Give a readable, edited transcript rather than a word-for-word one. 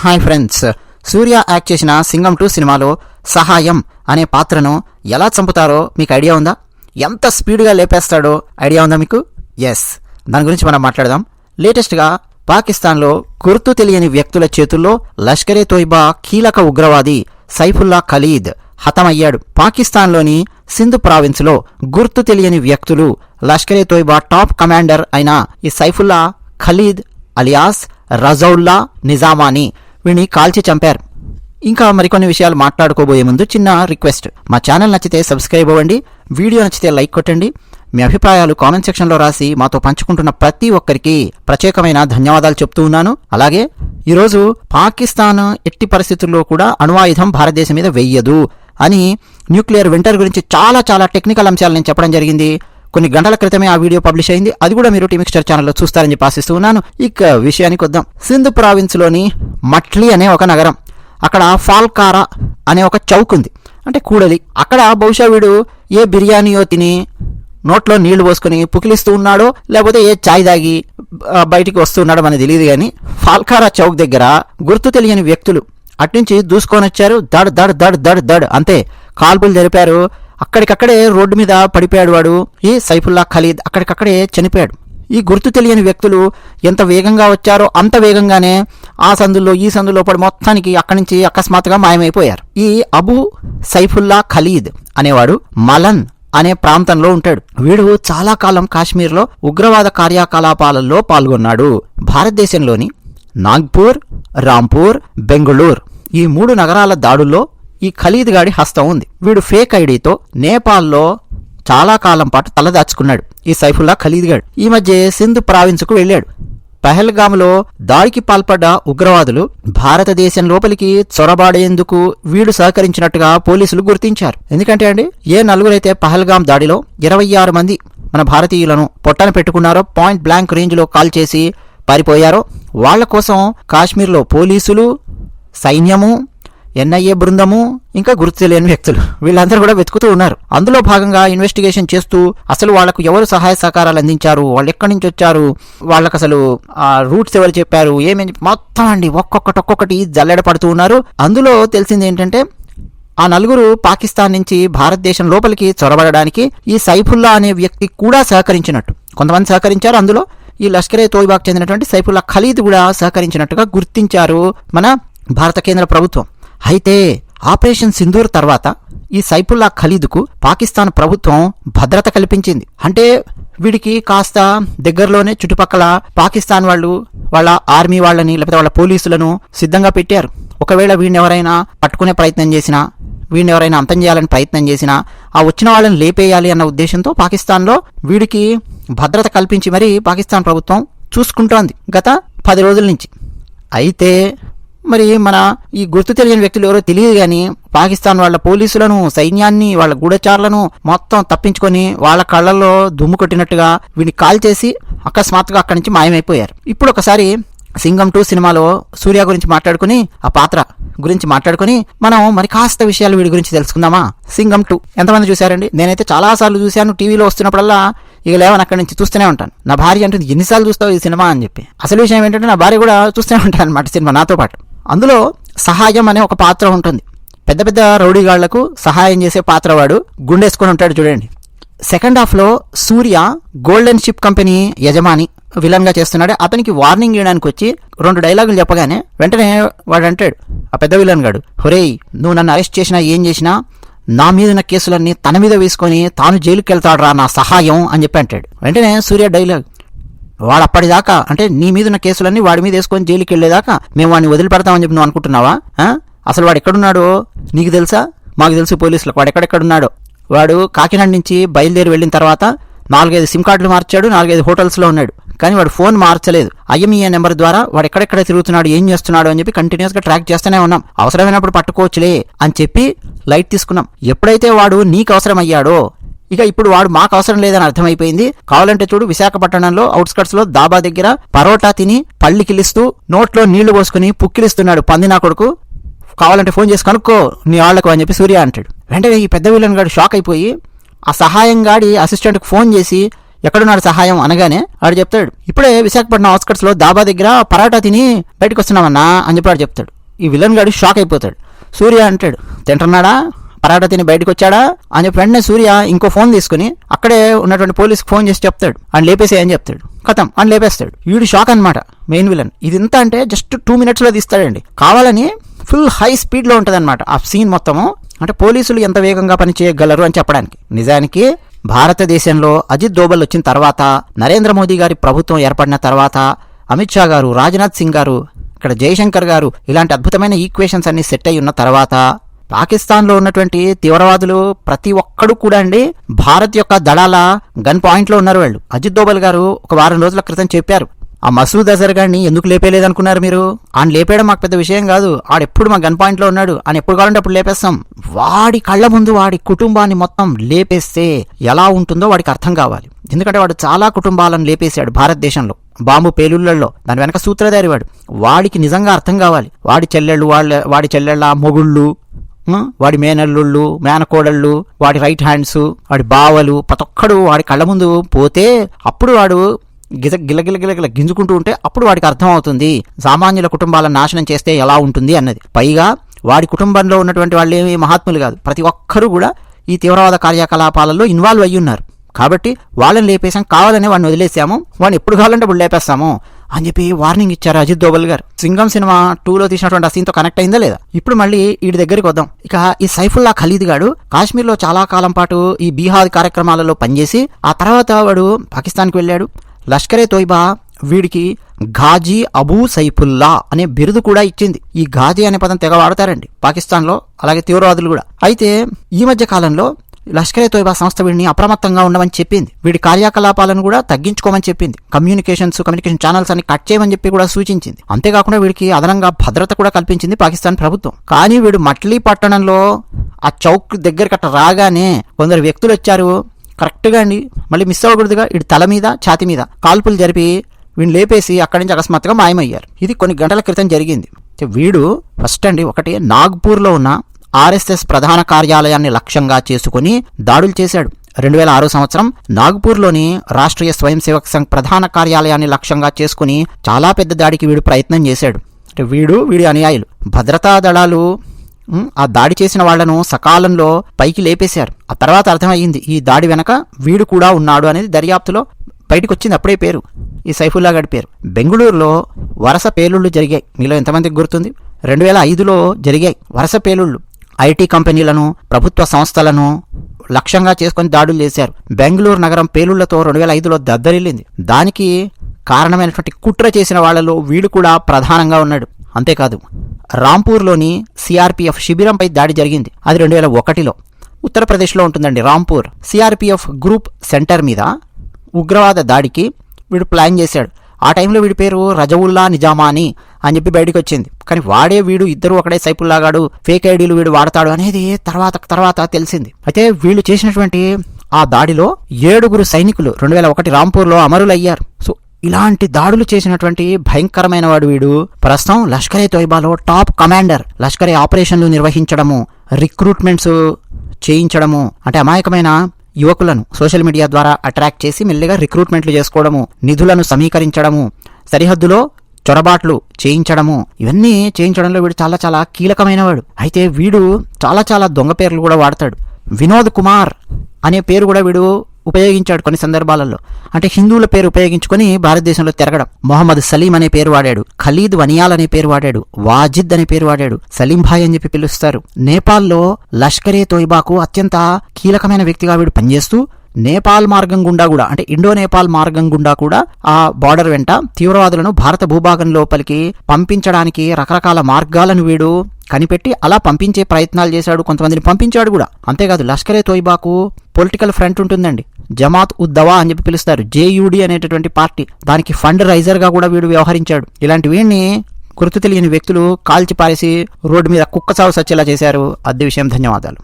Hi friends, సూర్య act చేసిన సింగం 2 సినిమాలో సహాయం అనే పాత్రను ఎలా చంపుతారో మీకు ఐడియా ఉందా? ఎంత స్పీడ్గా లేపేస్తాడో ఐడియా ఉందా మీకు? ఎస్, దాని గురించి మనం మాట్లాడదాం. లేటెస్ట్గా పాకిస్తాన్లో గుర్తు తెలియని వ్యక్తుల చేతుల్లో లష్కరే తోయిబా కీలక ఉగ్రవాది సైఫుల్లా ఖలీద్ హతమయ్యాడు. పాకిస్తాన్లోని సింధ్ ప్రావిన్స్లో గుర్తు తెలియని వ్యక్తులు లష్కరే తోయిబా టాప్ కమాండర్ అయిన ఈ సైఫుల్లా ఖలీద్ అలియాస్ రజౌల్లా నిజామాని వీడిని కాల్చి చంపారు. ఇంకా మరికొన్ని విషయాలు మాట్లాడుకోబోయే ముందు చిన్న రిక్వెస్ట్, మా ఛానల్ నచ్చితే సబ్స్క్రైబ్ అవ్వండి, వీడియో నచ్చితే లైక్ కొట్టండి, మీ అభిప్రాయాలు కామెంట్ సెక్షన్లో రాసి మాతో పంచుకుంటున్న ప్రతి ఒక్కరికి ప్రత్యేకమైన ధన్యవాదాలు చెప్తూ ఉన్నాను. అలాగే ఈరోజు పాకిస్తాన్ ఎట్టి పరిస్థితుల్లో కూడా అణ్వాయుధం భారతదేశం మీద వెయ్యదు అని న్యూక్లియర్ వింటర్ గురించి చాలా టెక్నికల్ అంశాలు నేను చెప్పడం జరిగింది. కొన్ని గంటల క్రితమే ఆ వీడియో పబ్లిష్ అయింది. అది కూడా మీరు టీమిక్స్టర్ ఛానల్లో చూస్తారని చెప్పి ఆశిస్తూ ఉన్నాను. ఇక విషయానికి వద్దాం. సింధ్ ప్రావిన్స్లోని మట్లీ అనే ఒక నగరం, అక్కడ ఫాల్కారా అనే ఒక చౌక్ ఉంది, అంటే కూడలి. అక్కడ బహుశా వీడు ఏ బిర్యానీయో తిని నోట్లో నీళ్లు పోసుకొని పుకిలిస్తూ ఉన్నాడో, లేకపోతే ఏ ఛాయ్ తాగి బయటికి వస్తున్నాడో మనకు తెలియదు. కానీ ఫాల్కారా చౌక్ దగ్గర గుర్తు తెలియని వ్యక్తులు అట్నుంచి దూసుకొని వచ్చారు. దడ్ దడ్ దడ్ దడ్ దడ్ అంతే కాల్పులు జరిపారు. అక్కడికక్కడే రోడ్డు మీద పడిపోయాడు వాడు. ఈ సైఫుల్లా ఖలీద్ అక్కడికక్కడే చనిపోయాడు. ఈ గుర్తు తెలియని వ్యక్తులు ఎంత వేగంగా వచ్చారో అంత వేగంగానే ఆ సందుల్లో ఈ సందులో పడి మొత్తానికి అక్కడి నుంచి అకస్మాత్తుగా మాయమైపోయారు. ఈ అబు సైఫుల్లా ఖలీద్ అనేవాడు మలన్ అనే ప్రాంతంలో ఉంటాడు. వీడు చాలా కాలం కాశ్మీర్లో ఉగ్రవాద కార్యకలాపాలలో పాల్గొన్నాడు. భారతదేశంలోని నాగ్పూర్, రాంపూర్, బెంగళూరు ఈ 3 నగరాల దాడుల్లో ఈ ఖలీద్ గాడి హస్తం ఉంది. వీడు ఫేక్ ఐడితో నేపాల్లో చాలా కాలం పాటు తలదాచుకున్నాడు. ఈ సైఫుల్లా ఖలీద్ గాడు ఈ మధ్య సింధ్ ప్రావిన్స్కు వెళ్ళాడు. పహల్గామ్లో దాడికి పాల్పడ్డ ఉగ్రవాదులు భారతదేశం లోపలికి చొరబాడేందుకు వీడు సహకరించినట్టుగా పోలీసులు గుర్తించారు. ఎందుకంటే ఏ నలుగురైతే పహల్గామ్ దాడిలో 26 మంది మన భారతీయులను పొట్టన పెట్టుకున్నారో, పాయింట్ బ్లాంక్ రేంజ్లో కాల్ చేసి పారిపోయారో, వాళ్ల కోసం కాశ్మీర్లో పోలీసులు, సైన్యము, ఎన్ఐఏ బృందము, ఇంకా గుర్తు తెలియని వ్యక్తులు వీళ్ళందరూ కూడా వెతుకుతూ ఉన్నారు. అందులో భాగంగా ఇన్వెస్టిగేషన్ చేస్తూ అసలు వాళ్లకు ఎవరు సహాయ సహకారాలు అందించారు, వాళ్ళు ఎక్కడి నుంచి వచ్చారు, వాళ్ళకు అసలు రూట్స్ ఎవరు చెప్పారు, ఏమేమి మొత్తం ఒక్కొక్కటి జల్లెడ పడుతూ ఉన్నారు. అందులో తెలిసింది ఏంటంటే ఆ నలుగురు పాకిస్తాన్ నుంచి భారతదేశం లోపలికి చొరబడడానికి ఈ సైఫుల్లా అనే వ్యక్తి కూడా సహకరించినట్టు, కొంతమంది సహకరించారు. అందులో ఈ లష్కరే తోయిబాకు చెందినటువంటి సైఫుల్లా ఖలీద్ కూడా సహకరించినట్టుగా గుర్తించారు మన భారత కేంద్ర ప్రభుత్వం. అయితే ఆపరేషన్ సింధూర్ తర్వాత ఈ సైఫుల్లా ఖలీద్కు పాకిస్తాన్ ప్రభుత్వం భద్రత కల్పించింది. అంటే వీడికి కాస్త దగ్గరలోనే చుట్టుపక్కల పాకిస్తాన్ వాళ్ళు వాళ్ళ ఆర్మీ వాళ్ళని లేకపోతే వాళ్ళ పోలీసులను సిద్ధంగా పెట్టారు. ఒకవేళ వీడిని ఎవరైనా పట్టుకునే ప్రయత్నం చేసినా, వీడిని ఎవరైనా అంతం చేయాలని ప్రయత్నం చేసినా ఆ వచ్చిన వాళ్ళని లేపేయాలి అన్న ఉద్దేశంతో పాకిస్తాన్లో వీడికి భద్రత కల్పించి మరీ పాకిస్తాన్ ప్రభుత్వం చూసుకుంటోంది గత 10 రోజుల నుంచి. అయితే మరి మన ఈ గుర్తు తెలియని వ్యక్తులు ఎవరో తెలియదు కానీ పాకిస్తాన్ వాళ్ళ పోలీసులను, సైన్యాన్ని, వాళ్ళ గూఢచారులను మొత్తం తప్పించుకొని వాళ్ళ కళ్ళల్లో దుమ్ము కొట్టినట్టుగా వీడిని కాల్ చేసి అకస్మాత్తుగా అక్కడి నుంచి మాయమైపోయారు. ఇప్పుడు ఒకసారి సింగం 2 సినిమాలో సూర్య గురించి మాట్లాడుకుని, ఆ పాత్ర గురించి మాట్లాడుకుని మనం మరి కాస్త విషయాలు వీడి గురించి తెలుసుకుందామా? సింగం 2 ఎంతమంది చూశారండి? నేనైతే చాలాసార్లు చూశాను. టీవీలో వస్తున్నప్పుడల్లా ఇక లేవని అక్కడి నుంచి చూస్తూనే ఉంటాను. నా భార్య అంటుంది, ఎన్నిసార్లు చూస్తావు ఈ సినిమా అని చెప్పి. అసలు విషయం ఏంటంటే నా భార్య కూడా చూస్తూనే ఉంటాను అనమాట సినిమా నాతో పాటు. అందులో సహాయం అనే ఒక పాత్ర ఉంటుంది. పెద్ద పెద్ద రౌడీగాళ్లకు సహాయం చేసే పాత్ర వాడు గుండేసుకొని ఉంటాడు చూడండి. సెకండ్ హాఫ్లో సూర్య గోల్డెన్ షిప్ కంపెనీ యజమాని విలన్గా చేస్తున్నాడు. అతనికి వార్నింగ్ ఇవ్వడానికి వచ్చి 2 డైలాగులు చెప్పగానే వెంటనే వాడు అంటాడు, ఆ పెద్ద విలన్ గాడు, హొరేయ్ నువ్వు నన్ను అరెస్ట్ చేసినా ఏం చేసినా నా మీద ఉన్న కేసులన్నీ తన మీద వేసుకొని తాను జైలుకి వెళ్తాడురా నా సహాయం అని చెప్పి అంటాడు. వెంటనే సూర్య డైలాగ్, వాడు అప్పటిదాకా అంటే నీ మీద ఉన్న కేసులన్నీ వాడి మీద వేసుకొని జైలుకి వెళ్ళేదాకా మేము వాడిని వదిలిపెడతామని చెప్పి నువ్వు అనుకుంటున్నావా? అసలు వాడు ఎక్కడున్నాడో నీకు తెలుసా? మాకు తెలుసు పోలీసులకు వాడు ఎక్కడెక్కడున్నాడో. వాడు కాకినాడ నుంచి బయలుదేరి వెళ్ళిన తర్వాత 4-5 సిమ్ కార్డులు మార్చాడు, 4-5 హోటల్స్లో ఉన్నాడు. కానీ వాడు ఫోన్ మార్చలేదు. IMEI నెంబర్ ద్వారా వాడు ఎక్కడెక్కడ తిరుగుతున్నాడు, ఏం చేస్తున్నాడు అని చెప్పి కంటిన్యూస్గా ట్రాక్ చేస్తూనే ఉన్నాం. అవసరమైనప్పుడు పట్టుకోవచ్చులే అని చెప్పి లైట్ తీసుకున్నాం. ఎప్పుడైతే వాడు నీకు అవసరం అయ్యాడో ఇక ఇప్పుడు వాడు మాకు అవసరం లేదని అర్థమైపోయింది. కావాలంటే చూడు, విశాఖపట్నంలో అవుట్స్కట్స్ లో దాబా దగ్గర పరోటా తిని పళ్ళికిలిస్తూ నోట్లో నీళ్లు పోసుకుని పుక్కిలిస్తున్నాడు పందినా కొడుకు, కావాలంటే ఫోన్ చేసి కనుక్కో నీ వాళ్లకు అని చెప్పి సూర్య అంటాడు. వెంటనే ఈ పెద్ద విలన్ గాడు షాక్ అయిపోయి ఆ సహాయం గాడి అసిస్టెంట్కి ఫోన్ చేసి ఎక్కడున్నాడు సహాయం అనగానే వాడు చెప్తాడు, ఇప్పుడే విశాఖపట్నం అవుట్స్కట్స్ లో దాబా దగ్గర పరాటా తిని బయటకు వస్తున్నామన్నా అని చెప్పి వాడు చెప్తాడు. ఈ విలన్ గాడు షాక్ అయిపోతాడు. సూర్య అంటాడు, తింటున్నాడా, పరాటా తిని బయటకు వచ్చాడా అని చెప్పి వెంటనే సూర్య ఇంకో ఫోన్ తీసుకుని అక్కడే ఉన్నటువంటి పోలీస్కి ఫోన్ చేసి చెప్తాడు, అని లేపేసే అని చెప్తాడు. కథం అని లేపేస్తాడు. వీడు షాక్ అనమాట మెయిన్ విలన్. ఇది ఇంత అంటే జస్ట్ 2 minutesలో తీస్తాడండి. కావాలని ఫుల్ హై స్పీడ్లో ఉంటుంది అనమాట ఆ సీన్ మొత్తము. అంటే పోలీసులు ఎంత వేగంగా పనిచేయగలరు అని చెప్పడానికి. నిజానికి భారతదేశంలో అజిత్ దోవల్ వచ్చిన తర్వాత, నరేంద్ర మోదీ గారి ప్రభుత్వం ఏర్పడిన తర్వాత, అమిత్ షా గారు, రాజ్నాథ్ సింగ్ గారు, ఇక్కడ జయశంకర్ గారు ఇలాంటి అద్భుతమైన ఈక్వేషన్స్ అన్ని సెట్ అయి ఉన్న తర్వాత పాకిస్తాన్లో ఉన్నటువంటి తీవ్రవాదులు ప్రతి ఒక్కడు కూడా అండి భారత్ యొక్క దళాల గన్ పాయింట్లో ఉన్నారు వాళ్ళు. అజిత్ దోవల్ గారు ఒక వారం రోజుల క్రితం చెప్పారు, ఆ మసూద్ అజర్ గారిని ఎందుకు లేపేలేదనుకున్నారు మీరు? ఆయన లేపేయడం మాకు పెద్ద విషయం కాదు, ఆడెప్పుడు మా గన్ పాయింట్లో ఉన్నాడు, ఆయన ఎప్పుడు కావాలంటే అప్పుడు లేపేస్తాం. వాడి కళ్ళ ముందు వాడి కుటుంబాన్ని మొత్తం లేపేస్తే ఎలా ఉంటుందో వాడికి అర్థం కావాలి. ఎందుకంటే వాడు చాలా కుటుంబాలను లేపేశాడు భారతదేశంలో బాంబు పేలుళ్లలో. దాని వెనక సూత్రధారి వాడు. వాడికి నిజంగా అర్థం కావాలి. వాడి చెల్లెళ్ళు, వాడి చెల్లెళ్ళ మొగుళ్ళు, వాడి మేనల్లుళ్ళు, మేనకోడళ్ళు, వాడి రైట్ హ్యాండ్స్, వాడి బావలు, ప్రతి ఒక్కడు వాడి కళ్ళ ముందు పోతే అప్పుడు వాడు గిలగిలగిలగిల గింజుకుంటూ ఉంటే అప్పుడు వాడికి అర్థం అవుతుంది సామాన్యుల కుటుంబాలను నాశనం చేస్తే ఎలా ఉంటుంది అన్నది. పైగా వాడి కుటుంబంలో ఉన్నటువంటి వాళ్ళు ఏమి మహాత్ములు కాదు, ప్రతి ఒక్కరూ కూడా ఈ తీవ్రవాద కార్యకలాపాలలో ఇన్వాల్వ్ అయ్యి ఉన్నారు. కాబట్టి వాళ్ళని లేపేసాం, కావాలని వాడిని వదిలేసాము, వాడిని ఎప్పుడు కావాలంటే ఇప్పుడు లేపేస్తాము అని చెప్పి వార్నింగ్ ఇచ్చారు అజిత్ దోవల్ గారు. సింగం సినిమా 2లో తీసినటువంటి ఆ సీన్తో కనెక్ట్ అయిందా లేదా? ఇప్పుడు మళ్ళీ వీడి దగ్గరికి వద్దాం. ఇక ఈ సైఫుల్లా ఖలీద్ గాడు కాశ్మీర్లో చాలా కాలం పాటు ఈ బీహార్ కార్యక్రమాలలో పనిచేసి ఆ తర్వాత వాడు పాకిస్తాన్కి వెళ్ళాడు. లష్కరే తోయిబా వీడికి ఘాజీ అబూ సైఫుల్లా అనే బిరుదు కూడా ఇచ్చింది. ఈ ఘాజీ అనే పదం తెగ వాడతారండి పాకిస్తాన్లో, అలాగే తీవ్రవాదులు కూడా. అయితే ఈ మధ్య కాలంలో లష్కరే తోయిబా సంస్థ వీడిని అప్రమత్తంగా ఉండమని చెప్పింది. వీడి కార్యకలాపాలను కూడా తగ్గించుకోమని చెప్పింది. కమ్యూనికేషన్ ఛానల్స్ అన్ని కట్ చేయమని చెప్పి కూడా సూచించింది. అంతేకాకుండా వీడికి అదనంగా భద్రత కూడా కల్పించింది పాకిస్తాన్ ప్రభుత్వం. కానీ వీడు మట్లీ పట్టణంలో ఆ చౌక్ దగ్గరికి అట్ట రాగానే కొందరు వ్యక్తులు వచ్చారు. కరెక్ట్గా అండి మళ్ళీ మిస్ అవ్వకూడదుగా వీడి తల మీద, ఛాతి మీద కాల్పులు జరిపి వీడిని లేపేసి అక్కడి నుంచి అకస్మాత్తుగా మాయమయ్యారు. ఇది కొన్ని గంటల క్రితం జరిగింది. వీడు ఫస్ట్ అండి ఒకటి నాగ్పూర్లో ఉన్న ఆర్ఎస్ఎస్ ప్రధాన కార్యాలయాన్ని లక్ష్యంగా చేసుకుని దాడులు చేశాడు. 2006 సంవత్సరం నాగ్పూర్లోని రాష్ట్రీయ స్వయం సేవక్ సంఘ్ ప్రధాన కార్యాలయాన్ని లక్ష్యంగా చేసుకుని చాలా పెద్ద దాడికి వీడు ప్రయత్నం చేశాడు. అంటే వీడి అనుయాయులు భద్రతా దళాలు ఆ దాడి చేసిన వాళ్లను సకాలంలో పైకి లేపేశారు. ఆ తర్వాత అర్థమయ్యింది ఈ దాడి వెనక వీడు కూడా ఉన్నాడు అనేది దర్యాప్తులో బయటకు వచ్చింది. అప్పుడే పేరు ఈ సైఫుల్లా గడి పేరు. బెంగళూరులో వరుస పేలుళ్లు జరిగాయి. మీలో ఎంతమందికి గుర్తుంది? 2005లో జరిగాయి వరుస పేలుళ్లు. ఐటీ కంపెనీలను, ప్రభుత్వ సంస్థలను లక్ష్యంగా చేసుకుని దాడులు చేశారు. బెంగళూరు నగరం పేలుళ్లతో 2005లో దద్దరిల్లింది. దానికి కారణమైనటువంటి కుట్ర చేసిన వాళ్లలో వీడు కూడా ప్రధానంగా ఉన్నాడు. అంతేకాదు రాంపూర్లోని సిఆర్పిఎఫ్ శిబిరంపై దాడి జరిగింది. అది 2001లో ఉత్తరప్రదేశ్లో ఉంటుందండి రాంపూర్. సిఆర్పిఎఫ్ గ్రూప్ సెంటర్ మీద ఉగ్రవాద దాడికి వీడు ప్లాన్ చేశాడు. ఆ టైంలో వీడి పేరు రజవుల్లా నిజామాని అని చెప్పి బయటకు వచ్చింది. కానీ వాడే వీడు, ఇద్దరు ఒకడే సైఫుల్లాగాడు, ఫేక్ ఐడీలు వీడు వాడతాడు అనేది తర్వాత తెలిసింది. అయితే వీళ్ళు చేసినటువంటి ఆ దాడిలో 7 సైనికులు 2001 రాంపూర్లో అమరులయ్యారు. సో ఇలాంటి దాడులు చేసినటువంటి భయంకరమైన వాడు వీడు. ప్రస్తుతం లష్కరే తోయిబాలో టాప్ కమాండర్. లష్కరే ఆపరేషన్లు నిర్వహించడము, రిక్రూట్మెంట్స్ చేయించడము, అంటే అమాయకమైన యువకులను సోషల్ మీడియా ద్వారా అట్రాక్ట్ చేసి మెల్లిగా రిక్రూట్మెంట్లు చేసుకోవడము, నిధులను సమీకరించడము, సరిహద్దులో చొరబాట్లు చేయించడము, ఇవన్నీ చేయించడంలో వీడు చాలా కీలకమైన వాడు. అయితే వీడు చాలా దొంగ పేర్లు కూడా వాడతాడు. వినోద్ కుమార్ అనే పేరు కూడా వీడు ఉపయోగించాడు కొన్ని సందర్భాలలో. అంటే హిందువుల పేరు ఉపయోగించుకొని భారతదేశంలో తిరగడం. మొహమ్మద్ సలీం అనే పేరు వాడాడు, ఖలీద్ వనియాల్ అనే పేరు వాడాడు, వాజిద్ అనే పేరు వాడాడు, సలీం భాయ్ అని చెప్పి పిలుస్తారు. నేపాల్లో లష్కరే తోయిబాకు అత్యంత కీలకమైన వ్యక్తిగా వీడు పనిచేస్తూ నేపాల్ మార్గం గుండా కూడా, అంటే ఇండో నేపాల్ మార్గం గుండా కూడా ఆ బార్డర్ వెంట తీవ్రవాదులను భారత భూభాగం లోపలికి పంపించడానికి రకరకాల మార్గాలను వీడు కనిపెట్టి అలా పంపించే ప్రయత్నాలు చేశాడు. కొంతమందిని పంపించాడు కూడా. అంతేకాదు లష్కరే తోయిబాకు పొలిటికల్ ఫ్రంట్ ఉంటుందండి, జమాత్ ఉద్ దవా అని చెప్పి పిలుస్తారు, జేయుడి అనేటటువంటి పార్టీ. దానికి ఫండ్ రైజర్ గా కూడా వీడు వ్యవహరించాడు. ఇలాంటి వీడిని గుర్తు తెలియని వ్యక్తులు కాల్చి పారేసి రోడ్డు మీద కుక్క సాగు సచ్చేలా చేశారు. అదే విషయం. ధన్యవాదాలు.